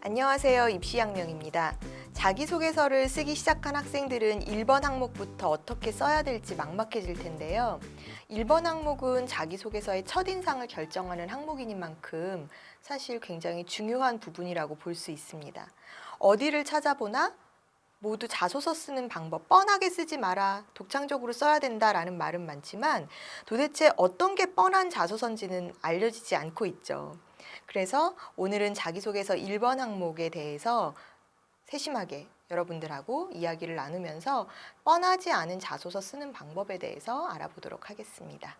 안녕하세요. 입시양명입니다. 자기소개서를 쓰기 시작한 학생들은 1번 항목부터 어떻게 써야 될지 막막해질 텐데요. 1번 항목은 자기소개서의 첫인상을 결정하는 항목이니만큼 사실 굉장히 중요한 부분이라고 볼 수 있습니다. 어디를 찾아보나 모두 자소서 쓰는 방법, 뻔하게 쓰지 마라, 독창적으로 써야 된다라는 말은 많지만 도대체 어떤 게 뻔한 자소서인지는 알려지지 않고 있죠. 그래서 오늘은 자기소개서 1번 항목에 대해서 세심하게 여러분들하고 이야기를 나누면서 뻔하지 않은 자소서 쓰는 방법에 대해서 알아보도록 하겠습니다.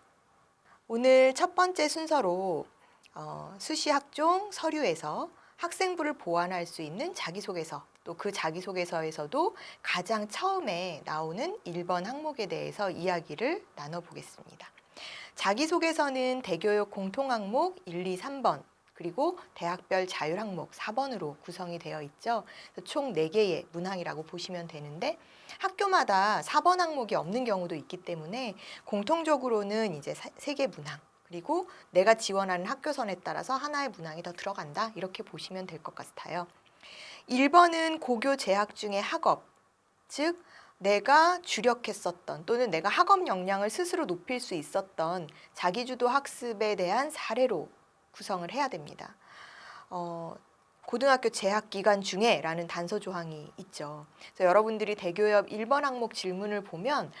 오늘 첫 번째 순서로 수시 학종 서류에서 학생부를 보완할 수 있는 자기소개서, 또 그 자기소개서에서도 가장 처음에 나오는 1번 항목에 대해서 이야기를 나눠보겠습니다. 자기소개서는 대교육 공통항목 1, 2, 3번, 그리고 대학별 자율항목 4번으로 구성이 되어 있죠. 총 4개의 문항이라고 보시면 되는데 학교마다 4번 항목이 없는 경우도 있기 때문에 공통적으로는 이제 3개 문항, 그리고 내가 지원하는 학교선에 따라서 하나의 문항이 더 들어간다, 이렇게 보시면 될 것 같아요. 1번은 고교 재학 중의 학업, 즉 내가 주력했었던 또는 내가 학업 역량을 스스로 높일 수 있었던 자기주도 학습에 대한 사례로 구성을 해야 됩니다. 고등학교 재학 기간 중에 라는 단서 조항이 있죠. 그래서 여러분들이 대교협 1번 항목 질문을 보면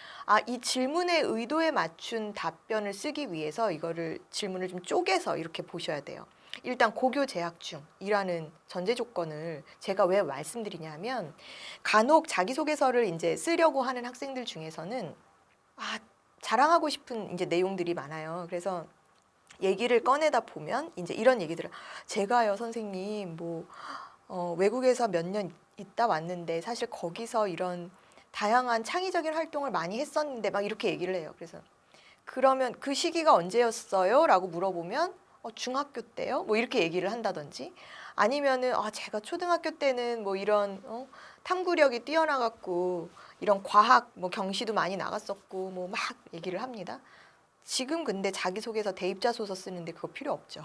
이 질문의 의도에 맞춘 답변을 쓰기 위해서 이거를 질문을 좀 쪼개서 이렇게 보셔야 돼요. 일단 고교 재학 중이라는 전제 조건을 제가 왜 말씀드리냐면 간혹 자기소개서를 이제 쓰려고 하는 학생들 중에서는 자랑하고 싶은 이제 내용들이 많아요. 그래서 얘기를 꺼내다 보면 이제 이런 얘기들을 제가요 선생님 외국에서 몇 년 있다 왔는데 사실 거기서 이런 다양한 창의적인 활동을 많이 했었는데 막 이렇게 얘기를 해요. 그래서 그러면 그 시기가 언제였어요? 라고 물어보면 중학교 때요? 뭐 이렇게 얘기를 한다든지 아니면은 제가 초등학교 때는 뭐 이런 탐구력이 뛰어나갖고 이런 과학 경시도 많이 나갔었고 뭐 막 얘기를 합니다. 지금 근데 자기소개서 대입자소서 쓰는데 그거 필요 없죠.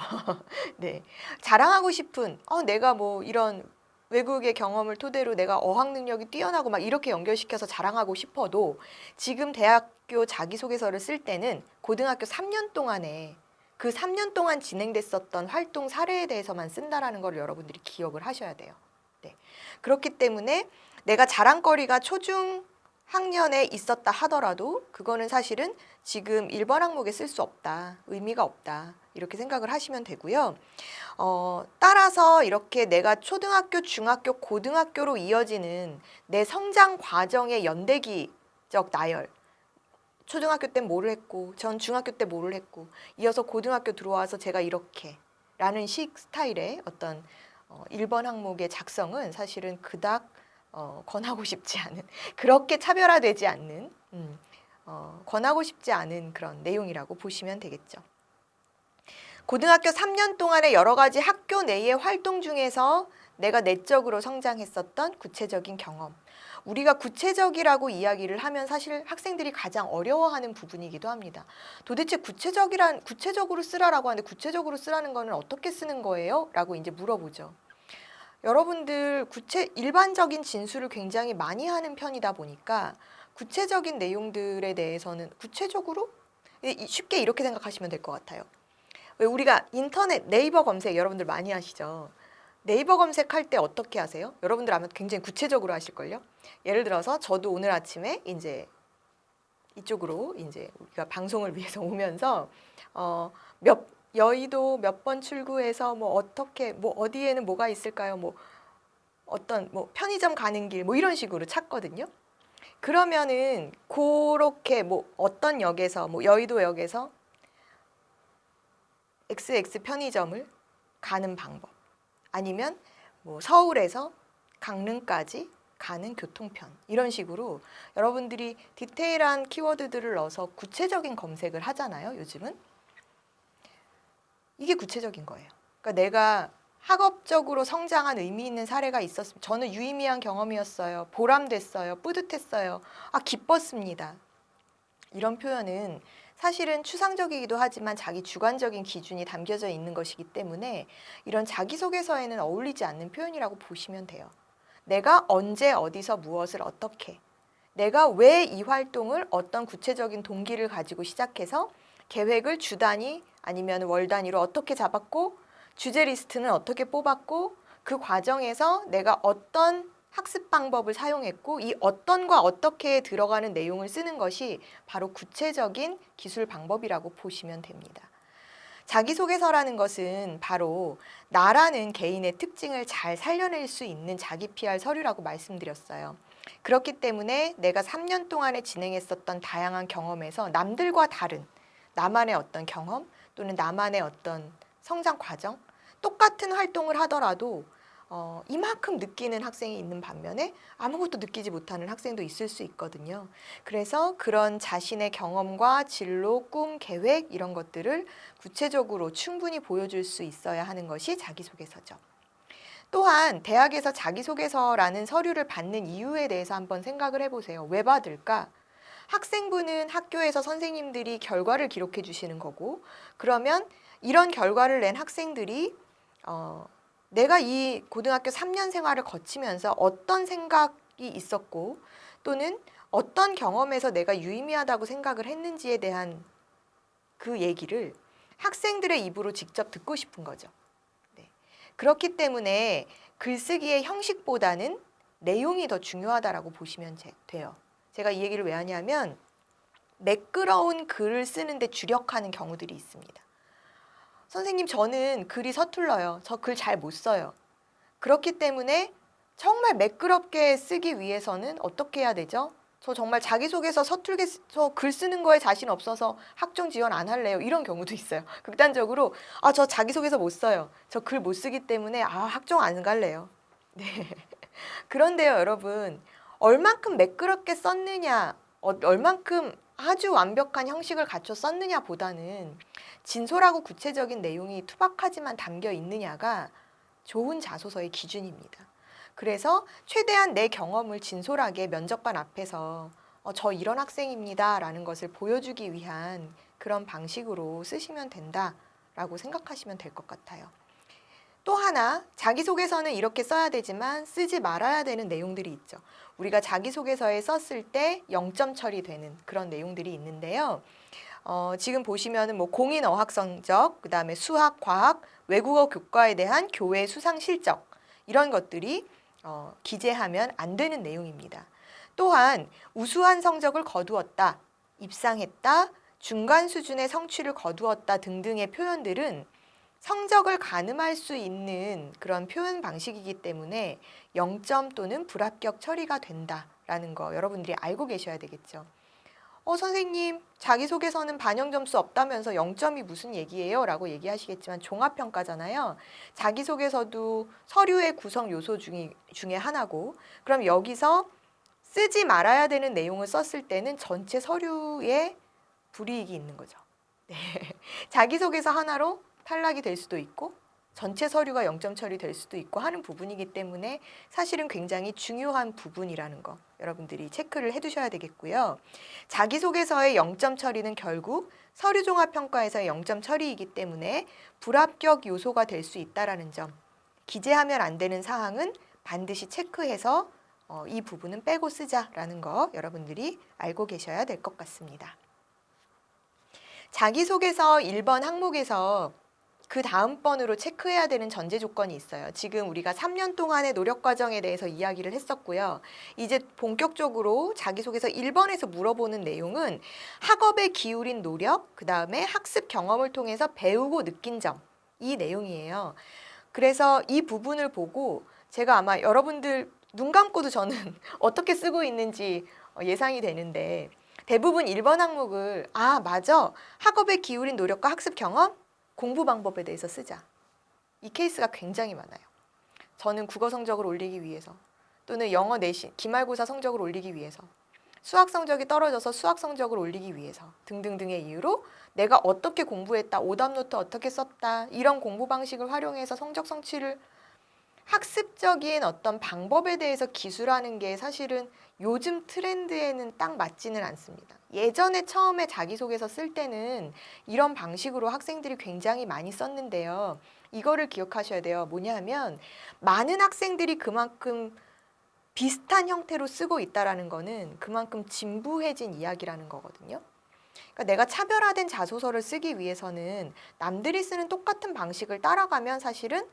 네. 자랑하고 싶은 내가 뭐 이런 외국의 경험을 토대로 내가 어학 능력이 뛰어나고 막 이렇게 연결시켜서 자랑하고 싶어도 지금 대학교 자기소개서를 쓸 때는 고등학교 3년 동안에 그 3년 동안 진행됐었던 활동 사례에 대해서만 쓴다라는 걸 여러분들이 기억을 하셔야 돼요. 네. 그렇기 때문에 내가 자랑거리가 초중 학년에 있었다 하더라도 그거는 사실은 지금 1번 항목에 쓸 수 없다, 의미가 없다, 이렇게 생각을 하시면 되고요. 따라서 이렇게 내가 초등학교, 중학교, 고등학교로 이어지는 내 성장 과정의 연대기적 나열, 초등학교 때 뭐를 했고 전 중학교 때 뭐를 했고 이어서 고등학교 들어와서 제가 이렇게 라는 스타일의 어떤 1번 항목의 작성은 사실은 그닥 권하고 싶지 않은, 그렇게 차별화되지 않는, 권하고 싶지 않은 그런 내용이라고 보시면 되겠죠. 고등학교 3년 동안의 여러 가지 학교 내의 활동 중에서 내가 내적으로 성장했었던 구체적인 경험. 우리가 구체적이라고 이야기를 하면 사실 학생들이 가장 어려워하는 부분이기도 합니다. 도대체 구체적으로 쓰라라고 하는데 구체적으로 쓰라는 거는 어떻게 쓰는 거예요? 라고 이제 물어보죠. 여러분들 일반적인 진술을 굉장히 많이 하는 편이다 보니까 구체적인 내용들에 대해서는 구체적으로 쉽게 이렇게 생각하시면 될 것 같아요. 왜 우리가 인터넷 네이버 검색 여러분들 많이 하시죠? 네이버 검색할 때 어떻게 하세요? 여러분들 아마 굉장히 구체적으로 하실걸요? 예를 들어서 저도 오늘 아침에 이제 이쪽으로 이제 우리가 방송을 위해서 오면서 여의도 몇 번 출구에서 어떻게 어디에는 뭐가 있을까요? 어떤 편의점 가는 길 이런 식으로 찾거든요. 그러면은 그렇게 어떤 역에서 여의도역에서 XX 편의점을 가는 방법, 아니면 서울에서 강릉까지 가는 교통편, 이런 식으로 여러분들이 디테일한 키워드들을 넣어서 구체적인 검색을 하잖아요. 요즘은 이게 구체적인 거예요. 그러니까 내가 학업적으로 성장한 의미 있는 사례가 있었으면 저는 유의미한 경험이었어요. 보람됐어요. 뿌듯했어요. 기뻤습니다. 이런 표현은 사실은 추상적이기도 하지만 자기 주관적인 기준이 담겨져 있는 것이기 때문에 이런 자기소개서에는 어울리지 않는 표현이라고 보시면 돼요. 내가 언제 어디서 무엇을 어떻게, 내가 왜 이 활동을 어떤 구체적인 동기를 가지고 시작해서 계획을 주 단위 아니면 월 단위로 어떻게 잡았고 주제 리스트는 어떻게 뽑았고 그 과정에서 내가 어떤 학습 방법을 사용했고 이 어떤과 어떻게에 들어가는 내용을 쓰는 것이 바로 구체적인 기술 방법이라고 보시면 됩니다. 자기소개서라는 것은 바로 나라는 개인의 특징을 잘 살려낼 수 있는 자기 PR 서류라고 말씀드렸어요. 그렇기 때문에 내가 3년 동안에 진행했었던 다양한 경험에서 남들과 다른 나만의 어떤 경험 또는 나만의 어떤 성장 과정, 똑같은 활동을 하더라도 이만큼 느끼는 학생이 있는 반면에 아무것도 느끼지 못하는 학생도 있을 수 있거든요. 그래서 그런 자신의 경험과 진로, 꿈, 계획 이런 것들을 구체적으로 충분히 보여줄 수 있어야 하는 것이 자기소개서죠. 또한 대학에서 자기소개서라는 서류를 받는 이유에 대해서 한번 생각을 해보세요. 왜 받을까? 학생부는 학교에서 선생님들이 결과를 기록해 주시는 거고, 그러면 이런 결과를 낸 학생들이 내가 이 고등학교 3년 생활을 거치면서 어떤 생각이 있었고 또는 어떤 경험에서 내가 유의미하다고 생각을 했는지에 대한 그 얘기를 학생들의 입으로 직접 듣고 싶은 거죠. 네. 그렇기 때문에 글쓰기의 형식보다는 내용이 더 중요하다라고 보시면 돼요. 제가 이 얘기를 왜 하냐면 매끄러운 글을 쓰는데 주력하는 경우들이 있습니다. 선생님, 저는 글이 서툴러요. 저 글 잘 못 써요. 그렇기 때문에 정말 매끄럽게 쓰기 위해서는 어떻게 해야 되죠? 저 정말 자기소개서 서툴게 저 글 쓰는 거에 자신 없어서 학종 지원 안 할래요. 이런 경우도 있어요. 극단적으로 저 자기소개서 못 써요. 저 글 못 쓰기 때문에 학종 안 갈래요. 네. 그런데요, 여러분. 얼만큼 매끄럽게 썼느냐, 얼만큼 아주 완벽한 형식을 갖춰 썼느냐 보다는 진솔하고 구체적인 내용이 투박하지만 담겨 있느냐가 좋은 자소서의 기준입니다. 그래서 최대한 내 경험을 진솔하게 면접관 앞에서 저 이런 학생입니다 라는 것을 보여주기 위한 그런 방식으로 쓰시면 된다라고 생각하시면 될 것 같아요. 또 하나, 자기소개서는 이렇게 써야 되지만 쓰지 말아야 되는 내용들이 있죠. 우리가 자기소개서에 썼을 때 0점 처리되는 그런 내용들이 있는데요. 지금 보시면은 공인 어학 성적, 그다음에 수학, 과학, 외국어 교과에 대한 교외 수상 실적 이런 것들이 기재하면 안 되는 내용입니다. 또한 우수한 성적을 거두었다, 입상했다, 중간 수준의 성취를 거두었다 등등의 표현들은 성적을 가늠할 수 있는 그런 표현 방식이기 때문에 0점 또는 불합격 처리가 된다라는 거 여러분들이 알고 계셔야 되겠죠. 선생님, 자기소개서는 반영 점수 없다면서 0점이 무슨 얘기예요? 라고 얘기하시겠지만 종합평가잖아요. 자기소개서도 서류의 구성 요소 중에 하나고, 그럼 여기서 쓰지 말아야 되는 내용을 썼을 때는 전체 서류에 불이익이 있는 거죠. 네. 자기소개서 하나로 탈락이 될 수도 있고 전체 서류가 0점 처리될 수도 있고 하는 부분이기 때문에 사실은 굉장히 중요한 부분이라는 거 여러분들이 체크를 해두셔야 되겠고요. 자기소개서의 0점 처리는 결국 서류종합평가에서의 0점 처리이기 때문에 불합격 요소가 될 수 있다는 점, 기재하면 안 되는 사항은 반드시 체크해서 이 부분은 빼고 쓰자라는 거 여러분들이 알고 계셔야 될 것 같습니다. 자기소개서 1번 항목에서 그 다음 번으로 체크해야 되는 전제 조건이 있어요. 지금 우리가 3년 동안의 노력 과정에 대해서 이야기를 했었고요. 이제 본격적으로 자기소개서 1번에서 물어보는 내용은 학업에 기울인 노력, 그 다음에 학습 경험을 통해서 배우고 느낀 점, 이 내용이에요. 그래서 이 부분을 보고 제가 아마 여러분들 눈 감고도 저는 어떻게 쓰고 있는지 예상이 되는데 대부분 1번 항목을 맞아. 학업에 기울인 노력과 학습 경험, 공부 방법에 대해서 쓰자. 이 케이스가 굉장히 많아요. 저는 국어 성적을 올리기 위해서 또는 영어 내신, 기말고사 성적을 올리기 위해서 수학 성적이 떨어져서 수학 성적을 올리기 위해서 등등등의 이유로 내가 어떻게 공부했다, 오답노트 어떻게 썼다 이런 공부 방식을 활용해서 성적 성취를 학습적인 어떤 방법에 대해서 기술하는 게 사실은 요즘 트렌드에는 딱 맞지는 않습니다. 예전에 처음에 자기소개서 쓸 때는 이런 방식으로 학생들이 굉장히 많이 썼는데요. 이거를 기억하셔야 돼요. 뭐냐면 많은 학생들이 그만큼 비슷한 형태로 쓰고 있다라는 거는 그만큼 진부해진 이야기라는 거거든요. 그러니까 내가 차별화된 자소서를 쓰기 위해서는 남들이 쓰는 똑같은 방식을 따라가면 사실은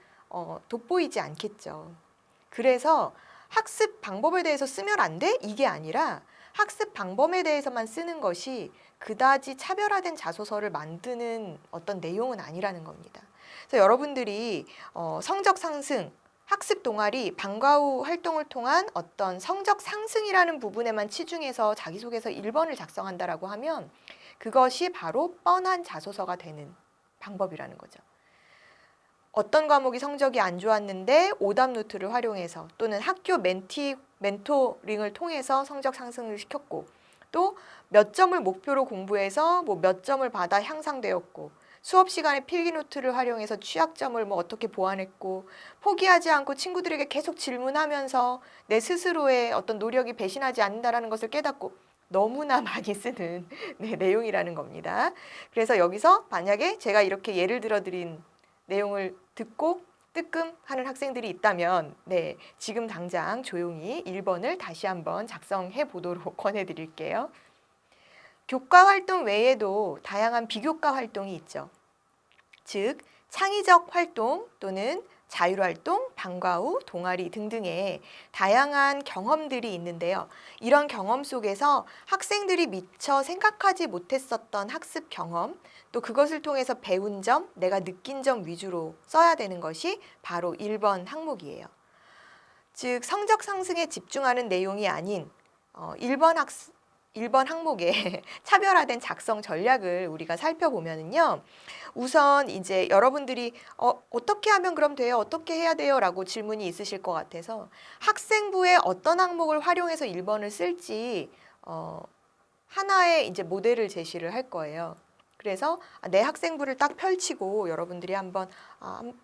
돋보이지 않겠죠. 그래서 학습 방법에 대해서 쓰면 안 돼? 이게 아니라 학습 방법에 대해서만 쓰는 것이 그다지 차별화된 자소서를 만드는 어떤 내용은 아니라는 겁니다. 그래서 여러분들이 성적 상승, 학습 동아리, 방과 후 활동을 통한 어떤 성적 상승이라는 부분에만 치중해서 자기소개서 1번을 작성한다라고 하면 그것이 바로 뻔한 자소서가 되는 방법이라는 거죠. 어떤 과목이 성적이 안 좋았는데 오답 노트를 활용해서 또는 학교 멘토링을 통해서 성적 상승을 시켰고 또 몇 점을 목표로 공부해서 뭐 몇 점을 받아 향상되었고 수업 시간에 필기 노트를 활용해서 취약점을 뭐 어떻게 보완했고 포기하지 않고 친구들에게 계속 질문하면서 내 스스로의 어떤 노력이 배신하지 않는다라는 것을 깨닫고 너무나 많이 쓰는 내용이라는 겁니다. 그래서 여기서 만약에 제가 이렇게 예를 들어 드린 내용을 듣고 뜨끔하는 학생들이 있다면 지금 당장 조용히 1번을 다시 한번 작성해 보도록 권해드릴게요. 교과 활동 외에도 다양한 비교과 활동이 있죠. 즉 창의적 활동 또는 자율활동, 방과 후, 동아리 등등의 다양한 경험들이 있는데요. 이런 경험 속에서 학생들이 미처 생각하지 못했었던 학습 경험, 또 그것을 통해서 배운 점, 내가 느낀 점 위주로 써야 되는 것이 바로 1번 항목이에요. 즉 성적 상승에 집중하는 내용이 아닌 1번 항목의 차별화된 작성 전략을 우리가 살펴보면은요. 우선 이제 여러분들이 어떻게 하면 그럼 돼요? 어떻게 해야 돼요? 라고 질문이 있으실 것 같아서 학생부의 어떤 항목을 활용해서 1번을 쓸지 하나의 이제 모델을 제시를 할 거예요. 그래서 내 학생부를 딱 펼치고 여러분들이 한번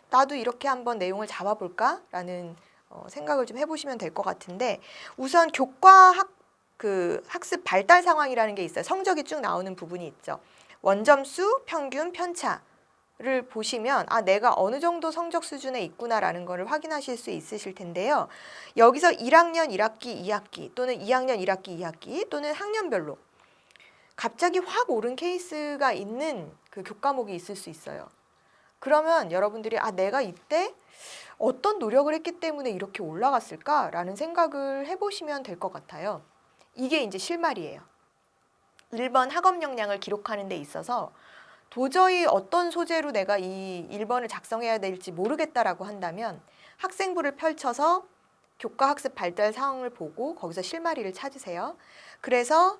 나도 이렇게 한번 내용을 잡아볼까? 라는 생각을 좀 해보시면 될 것 같은데 우선 학습 발달 상황이라는 게 있어요. 성적이 쭉 나오는 부분이 있죠. 원점수, 평균, 편차를 보시면 내가 어느 정도 성적 수준에 있구나라는 것을 확인하실 수 있으실 텐데요. 여기서 1학년 1학기, 2학기 또는 2학년 1학기, 2학기 또는 학년별로 갑자기 확 오른 케이스가 있는 그 교과목이 있을 수 있어요. 그러면 여러분들이 내가 이때 어떤 노력을 했기 때문에 이렇게 올라갔을까라는 생각을 해보시면 될 것 같아요. 이게 이제 실마리예요. 1번 학업 역량을 기록하는 데 있어서 도저히 어떤 소재로 내가 이 1번을 작성해야 될지 모르겠다라고 한다면 학생부를 펼쳐서 교과 학습 발달 상황을 보고 거기서 실마리를 찾으세요. 그래서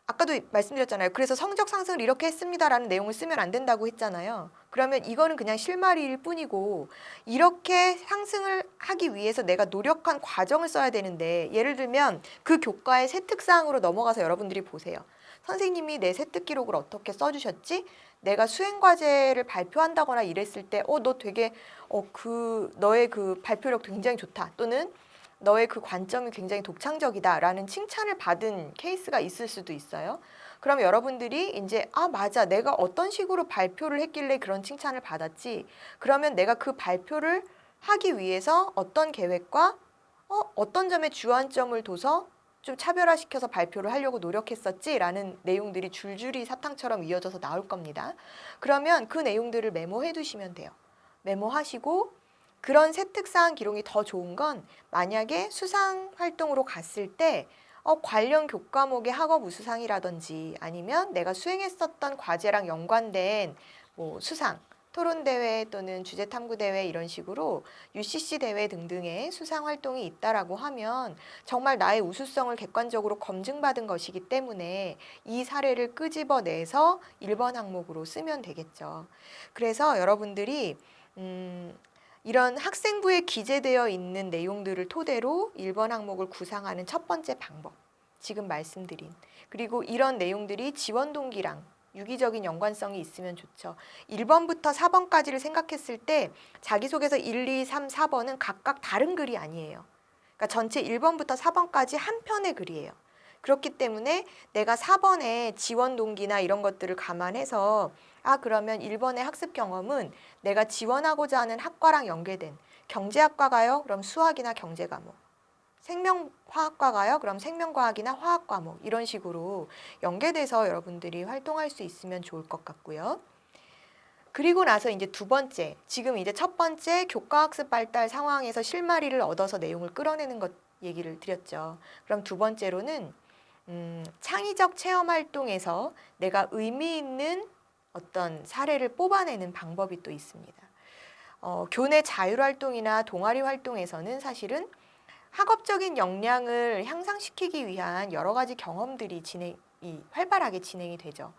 아까도 말씀드렸잖아요. 그래서 성적 상승을 이렇게 했습니다라는 내용을 쓰면 안 된다고 했잖아요. 그러면 이거는 그냥 실마리일 뿐이고 이렇게 상승을 하기 위해서 내가 노력한 과정을 써야 되는데 예를 들면 그 교과의 세특사항으로 넘어가서 여러분들이 보세요. 선생님이 내 세특 기록을 어떻게 써주셨지? 내가 수행과제를 발표한다거나 이랬을 때 너 되게 너의 그 발표력 굉장히 좋다. 또는 너의 그 관점이 굉장히 독창적이다라는 칭찬을 받은 케이스가 있을 수도 있어요. 그럼 여러분들이 이제 맞아 내가 어떤 식으로 발표를 했길래 그런 칭찬을 받았지. 그러면 내가 그 발표를 하기 위해서 어떤 계획과 어떤 점에 주안점을 둬서 좀 차별화시켜서 발표를 하려고 노력했었지라는 내용들이 줄줄이 사탕처럼 이어져서 나올 겁니다. 그러면 그 내용들을 메모해 두시면 돼요. 메모하시고 그런 세특사항 기록이 더 좋은 건 만약에 수상 활동으로 갔을 때 관련 교과목의 학업 우수상이라든지 아니면 내가 수행했었던 과제랑 연관된 뭐 수상, 토론대회 또는 주제탐구대회 이런 식으로 UCC 대회 등등의 수상 활동이 있다라고 하면 정말 나의 우수성을 객관적으로 검증받은 것이기 때문에 이 사례를 끄집어내서 1번 항목으로 쓰면 되겠죠. 그래서 여러분들이 이런 학생부에 기재되어 있는 내용들을 토대로 1번 항목을 구상하는 첫 번째 방법, 지금 말씀드린 그리고 이런 내용들이 지원 동기랑 유기적인 연관성이 있으면 좋죠. 1번부터 4번까지를 생각했을 때 자기소개서 1, 2, 3, 4번은 각각 다른 글이 아니에요. 그러니까 전체 1번부터 4번까지 한 편의 글이에요. 그렇기 때문에 내가 4번에 지원 동기나 이런 것들을 감안해서 그러면 1번의 학습 경험은 내가 지원하고자 하는 학과랑 연계된 경제학과 가요? 그럼 수학이나 경제 과목. 생명화학과 가요? 그럼 생명과학이나 화학 과목. 이런 식으로 연계돼서 여러분들이 활동할 수 있으면 좋을 것 같고요. 그리고 나서 이제 두 번째, 지금 이제 첫 번째 교과학습 발달 상황에서 실마리를 얻어서 내용을 끌어내는 것 얘기를 드렸죠. 그럼 두 번째로는 창의적 체험 활동에서 내가 의미 있는 어떤 사례를 뽑아내는 방법이 또 있습니다. 교내 자율활동이나 동아리 활동에서는 사실은 학업적인 역량을 향상시키기 위한 여러 가지 경험들이 활발하게 진행이 되죠.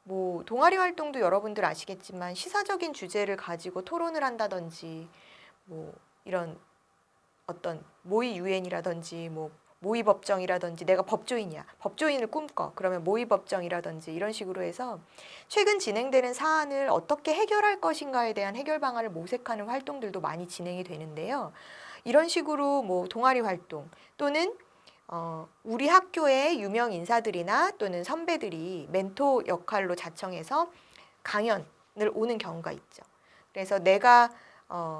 뭐 동아리 활동도 여러분들 아시겠지만 시사적인 주제를 가지고 토론을 한다든지 뭐 이런 어떤 모의 유엔이라든지 뭐 모의 법정이라든지 내가 법조인이야. 법조인을 꿈꿔. 그러면 모의 법정이라든지 이런 식으로 해서 최근 진행되는 사안을 어떻게 해결할 것인가에 대한 해결 방안을 모색하는 활동들도 많이 진행이 되는데요. 이런 식으로 뭐 동아리 활동 또는 우리 학교의 유명 인사들이나 또는 선배들이 멘토 역할로 자청해서 강연을 오는 경우가 있죠. 그래서 내가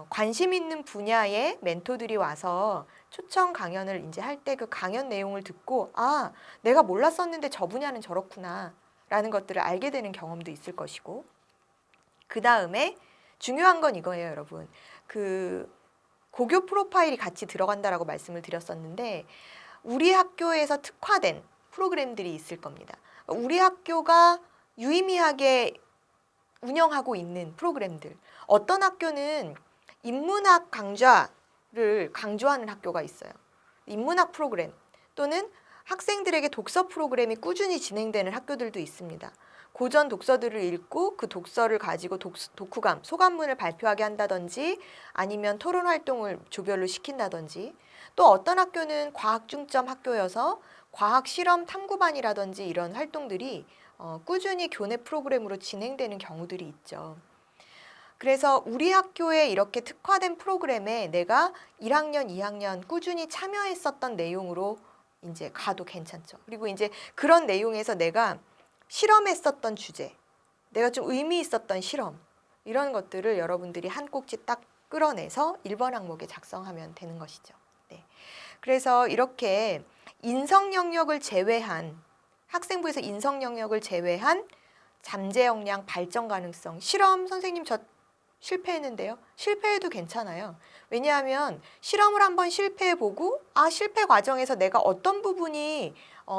관심 있는 분야의 멘토들이 와서 초청 강연을 이제 할 때 그 강연 내용을 듣고 내가 몰랐었는데 저 분야는 저렇구나 라는 것들을 알게 되는 경험도 있을 것이고 그 다음에 중요한 건 이거예요, 여러분. 그 고교 프로파일이 같이 들어간다라고 말씀을 드렸었는데 우리 학교에서 특화된 프로그램들이 있을 겁니다. 우리 학교가 유의미하게 운영하고 있는 프로그램들. 어떤 학교는 인문학 강좌를 강조하는 학교가 있어요. 인문학 프로그램 또는 학생들에게 독서 프로그램이 꾸준히 진행되는 학교들도 있습니다. 고전 독서들을 읽고 그 독서를 가지고 독후감, 소감문을 발표하게 한다든지 아니면 토론 활동을 조별로 시킨다든지 또 어떤 학교는 과학 중점 학교여서 과학 실험 탐구반이라든지 이런 활동들이 꾸준히 교내 프로그램으로 진행되는 경우들이 있죠. 그래서 우리 학교에 이렇게 특화된 프로그램에 내가 1학년, 2학년 꾸준히 참여했었던 내용으로 이제 가도 괜찮죠. 그리고 이제 그런 내용에서 내가 실험했었던 주제, 내가 좀 의미 있었던 실험 이런 것들을 여러분들이 한 꼭지 딱 끌어내서 1번 항목에 작성하면 되는 것이죠. 네. 그래서 이렇게 인성 영역을 제외한 학생부에서 인성 영역을 제외한 잠재 역량, 발전 가능성, 실험 선생님 저 실패했는데요. 실패해도 괜찮아요. 왜냐하면 실험을 한번 실패해보고 실패 과정에서 내가 어떤 부분이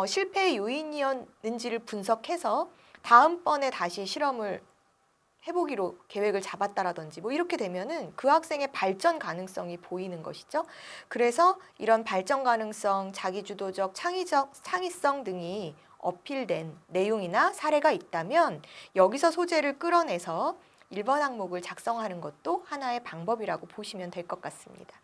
실패의 요인이었는지를 분석해서 다음번에 다시 실험을 해보기로 계획을 잡았다라든지 뭐 이렇게 되면은 그 학생의 발전 가능성이 보이는 것이죠. 그래서 이런 발전 가능성, 자기주도적, 창의성 등이 어필된 내용이나 사례가 있다면 여기서 소재를 끌어내서 1번 항목을 작성하는 것도 하나의 방법이라고 보시면 될 것 같습니다.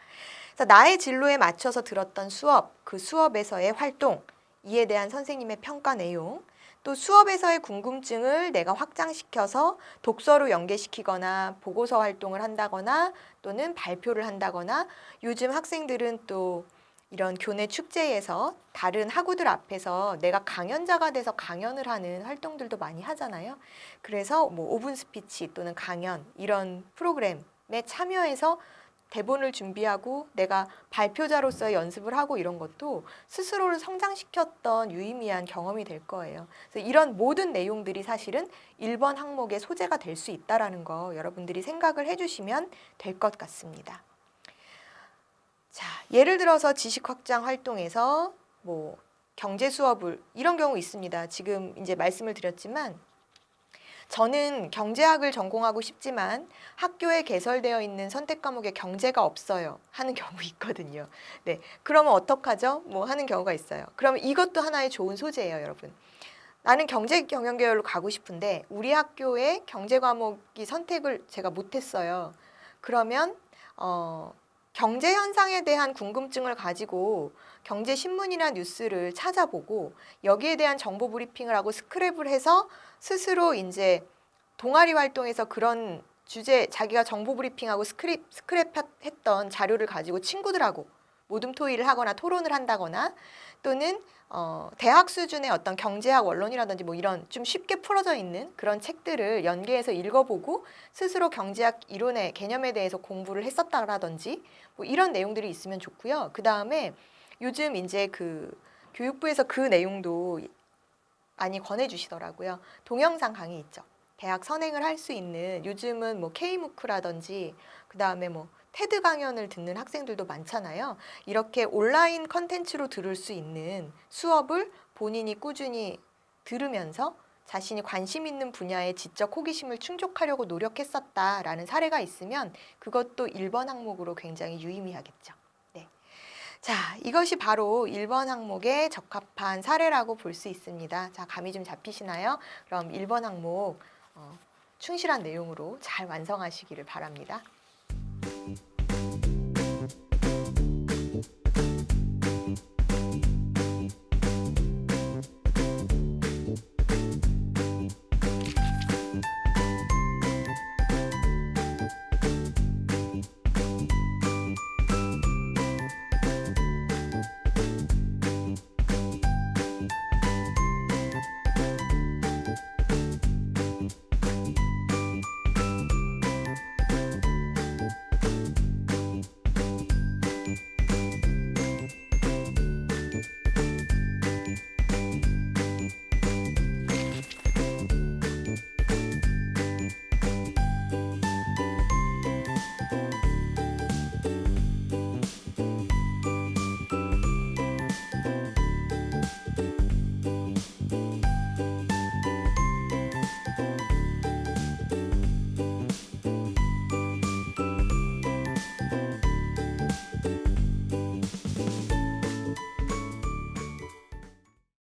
그래서 나의 진로에 맞춰서 들었던 수업, 그 수업에서의 활동, 이에 대한 선생님의 평가 내용, 또 수업에서의 궁금증을 내가 확장시켜서 독서로 연계시키거나 보고서 활동을 한다거나 또는 발표를 한다거나 요즘 학생들은 또 이런 교내 축제에서 다른 학우들 앞에서 내가 강연자가 돼서 강연을 하는 활동들도 많이 하잖아요. 그래서 뭐 5분 스피치 또는 강연 이런 프로그램에 참여해서 대본을 준비하고 내가 발표자로서의 연습을 하고 이런 것도 스스로를 성장시켰던 유의미한 경험이 될 거예요. 그래서 이런 모든 내용들이 사실은 1번 항목의 소재가 될 수 있다는 거 여러분들이 생각을 해주시면 될 것 같습니다. 자, 예를 들어서 지식 확장 활동에서 뭐 경제 수업을 이런 경우 있습니다. 지금 이제 말씀을 드렸지만 저는 경제학을 전공하고 싶지만 학교에 개설되어 있는 선택 과목에 경제가 없어요 하는 경우 있거든요. 네, 그러면 어떡하죠? 뭐 하는 경우가 있어요. 그러면 이것도 하나의 좋은 소재예요, 여러분. 나는 경제 경영 계열로 가고 싶은데 우리 학교에 경제 과목이 선택을 제가 못했어요. 그러면 경제 현상에 대한 궁금증을 가지고 경제 신문이나 뉴스를 찾아보고 여기에 대한 정보 브리핑을 하고 스크랩을 해서 스스로 이제 동아리 활동에서 그런 주제 자기가 정보 브리핑하고 스크랩했던 자료를 가지고 친구들하고 모둠 토의를 하거나 토론을 한다거나 또는 대학 수준의 어떤 경제학 원론이라든지 뭐 이런 좀 쉽게 풀어져 있는 그런 책들을 연계해서 읽어보고 스스로 경제학 이론의 개념에 대해서 공부를 했었다라든지 뭐 이런 내용들이 있으면 좋고요. 그 다음에 요즘 이제 그 교육부에서 그 내용도 많이 권해주시더라고요. 동영상 강의 있죠. 대학 선행을 할 수 있는 요즘은 뭐 K무크라든지 그 다음에 뭐 테드 강연을 듣는 학생들도 많잖아요. 이렇게 온라인 컨텐츠로 들을 수 있는 수업을 본인이 꾸준히 들으면서 자신이 관심 있는 분야의 지적 호기심을 충족하려고 노력했었다라는 사례가 있으면 그것도 1번 항목으로 굉장히 유의미하겠죠. 네. 자, 이것이 바로 1번 항목에 적합한 사례라고 볼 수 있습니다. 자, 감이 좀 잡히시나요? 그럼 1번 항목 충실한 내용으로 잘 완성하시기를 바랍니다.